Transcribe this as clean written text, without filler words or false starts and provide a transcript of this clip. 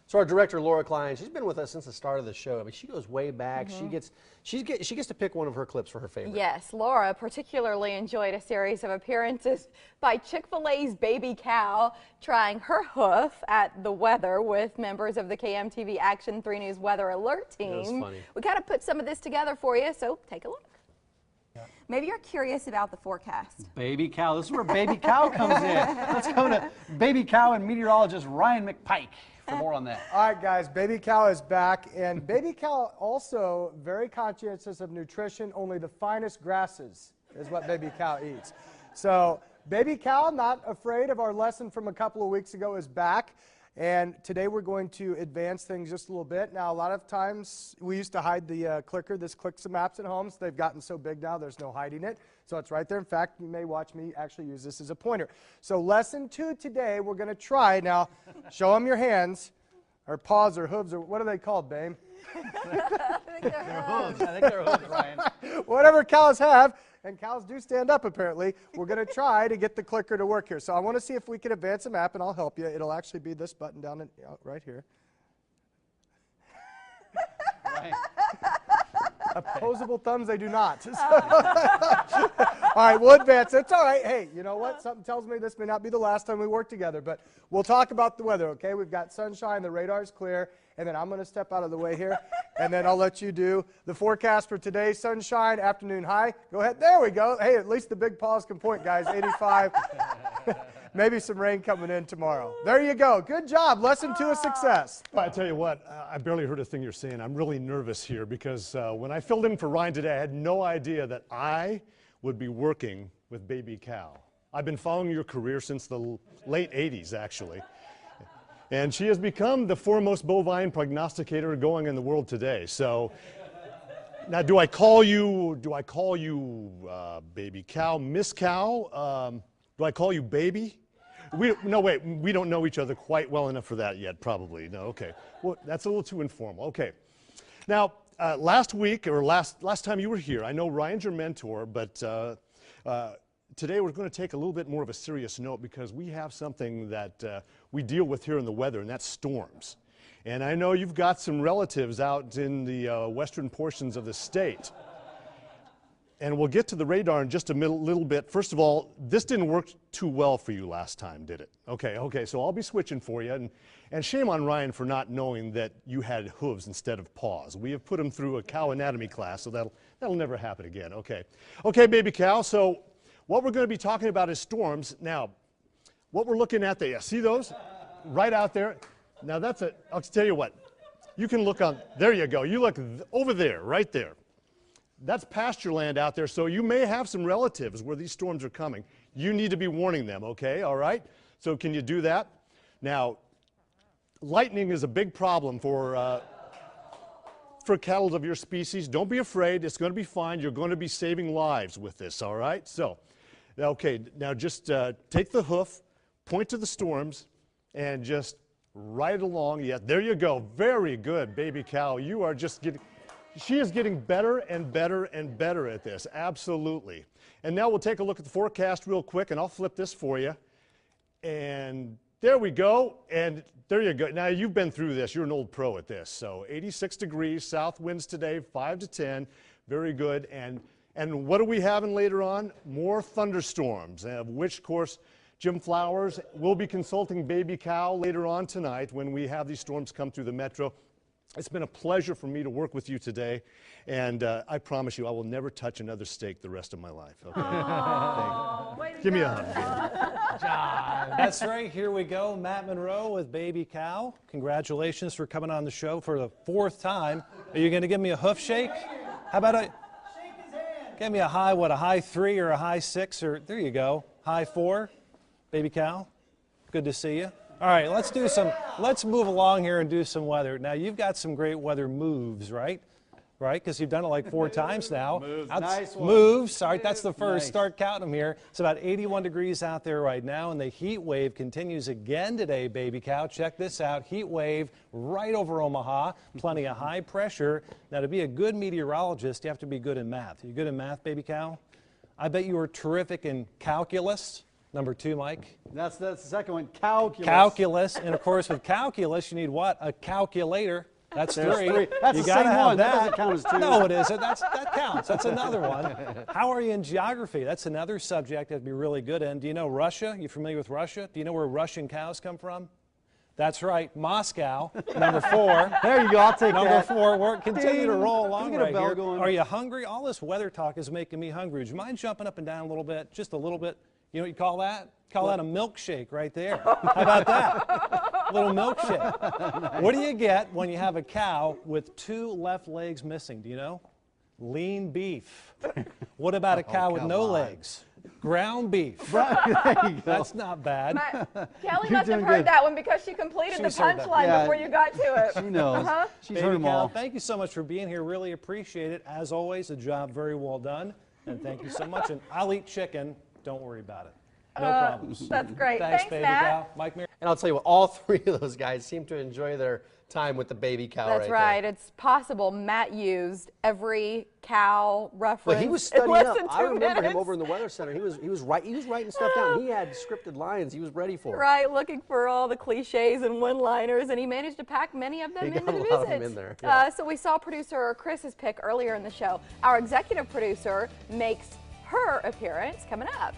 So our director, Laura Klein, she's been with us since the start of the show. I mean, she goes way back. She gets to pick one of her clips for her favorite. Yes, Laura particularly enjoyed a series of appearances by Chick-fil-A's baby cow, trying her hoof at the weather with members of the KMTV Action 3 News Weather Alert team. That was funny. We kind of put some of this together for you, so take a look. Maybe you're curious about the forecast. Baby cow. This is where baby cow comes in. Let's go to baby cow and meteorologist Ryan McPike for more on that. All right, guys, baby cow is back, and baby cow also very conscientious of nutrition. Only the finest grasses is what baby cow eats. So baby cow, not afraid of our lesson from a couple of weeks ago, is back. And today we're going to advance things just a little bit. Now, a lot of times we used to hide the clicker. This clicks the maps at home. So they've gotten so big now there's no hiding it. So it's right there. In fact, you may watch me actually use this as a pointer. So lesson 2 today, we're going to try. Now, show them your hands, or paws, or hooves, or what are they called, babe? They're hooves. I think they're hooves, Ryan. Whatever cows have. And cows do stand up, apparently. We're going to try to get the clicker to work here. So I want to see if we can advance a map, and I'll help you. It'll actually be this button down in, right here. Right. Opposable thumbs, they do not. All right, we'll advance. It's all right. Hey, you know what? Something tells me this may not be the last time we work together, but we'll talk about the weather, okay? We've got sunshine, the radar's clear, and then I'm going to step out of the way here, and then I'll let you do the forecast for today. Sunshine, afternoon high. Go ahead. There we go. Hey, at least the big paws can point, guys. 85. Maybe some rain coming in tomorrow. There you go. Good job. Lesson 2 is success. Well, I tell you what, I barely heard a thing you're saying. I'm really nervous here because when I filled in for Ryan today, I had no idea that I would be working with baby cow. I've been following your career since the late 80s, actually. And she has become the foremost bovine prognosticator going in the world today. So now, do I call you baby cow, Miss Cow? Do I call you baby? No, wait, we don't know each other quite well enough for that yet, probably. No, okay. Well, that's a little too informal. Okay. Now, last week, or last time you were here, I know Ryan's your mentor, but today we're going to take a little bit more of a serious note because we have something that we deal with here in the weather, and that's storms. And I know you've got some relatives out in the western portions of the state. And we'll get to the radar in just a little bit. First of all, this didn't work too well for you last time, did it? Okay, so I'll be switching for you. And shame on Ryan for not knowing that you had hooves instead of paws. We have put him through a cow anatomy class, so that'll never happen again. Okay, baby cow, so what we're going to be talking about is storms. Now, what we're looking at there, see those? Right out there. Now I'll tell you what, you can look on, there you go. You look over there, right there. That's pasture land out there, so you may have some relatives where these storms are coming. You need to be warning them, okay? All right? So can you do that? Now, lightning is a big problem for cattle of your species. Don't be afraid. It's going to be fine. You're going to be saving lives with this, all right? So, okay, now just take the hoof, point to the storms, and just ride along. Yeah, there you go. Very good, baby cow. You are just getting... She is getting better and better and better at this, absolutely. And now we'll take a look at the forecast real quick, and I'll flip this for you. And there we go, and there you go. Now, you've been through this. You're an old pro at this. So 86 degrees, south winds today, 5 to 10. Very good. And what are we having later on? More thunderstorms, of which, of course, Jim Flowers will be consulting baby cow later on tonight when we have these storms come through the metro. It's been a pleasure for me to work with you today, and I promise you I will never touch another steak the rest of my life. Okay? Give me a hug. John. That's right. Here we go. Matt Monroe with baby cow. Congratulations for coming on the show for the 4th time. Are you going to give me a hoof shake? How about shake his hand. Give me a high, what, a high 3 or a high 6, or there you go, high 4. Baby cow, good to see you. All right, let's move along here and do some weather. Now, you've got some great weather moves, right? Right, because you've done it like 4 times now. Moves, nice one. Moves, all right, that's the first. Nice. Start counting them here. It's about 81 degrees out there right now, and the heat wave continues again today, baby cow. Check this out, heat wave right over Omaha, plenty of high pressure. Now, to be a good meteorologist, you have to be good in math. Are you good in math, baby cow? I bet you were terrific in calculus. Number 2, Mike? That's the second one, calculus. Calculus. And of course, with calculus, you need what? A calculator. That's There's 3. That's you the gotta same have one. That. That doesn't count as 2. No, it isn't. That counts. That's another one. How are you in geography? That's another subject that'd be really good in. Do you know Russia? You familiar with Russia? Do you know where Russian cows come from? That's right, Moscow. Number 4. There you go. I'll take Number that. 4. We're continue to Ding. roll Can along we get a right bell here. going? Are you hungry? All this weather talk is making me hungry. Would you mind jumping up and down a little bit? Just a little bit. You know what you call that? Call that a milkshake right there. How about that? A little milkshake. What do you get when you have a cow with 2 left legs missing? Do you know? Lean beef. What about a cow with no legs? Ground beef. There you go. That's not bad. Kelly You're must have doing heard good. that one because she completed the She's heard that. punchline Yeah. before you got to it. She knows. She's heard Baby them cow, all. thank you so much for being here. Really appreciate it. As always, a job very well done. And thank you so much. And I'll eat chicken. Don't worry about it. No problems. That's great. Thanks, baby Matt. cow. Mike Mir. And I'll tell you what, all 3 of those guys seem to enjoy their time with the baby cow. That's right. It's possible Matt used every cow reference. Well, he was in studying less up. than 2 I remember minutes. him over in the Weather Center. He was writing stuff down. He had scripted lines. He was ready for it. Right, looking for all the cliches and one-liners, and he managed to pack many of them He into got the a visit. lot of them in there, yeah. So we saw producer Chris's pick earlier in the show. Our executive producer makes her appearance coming up.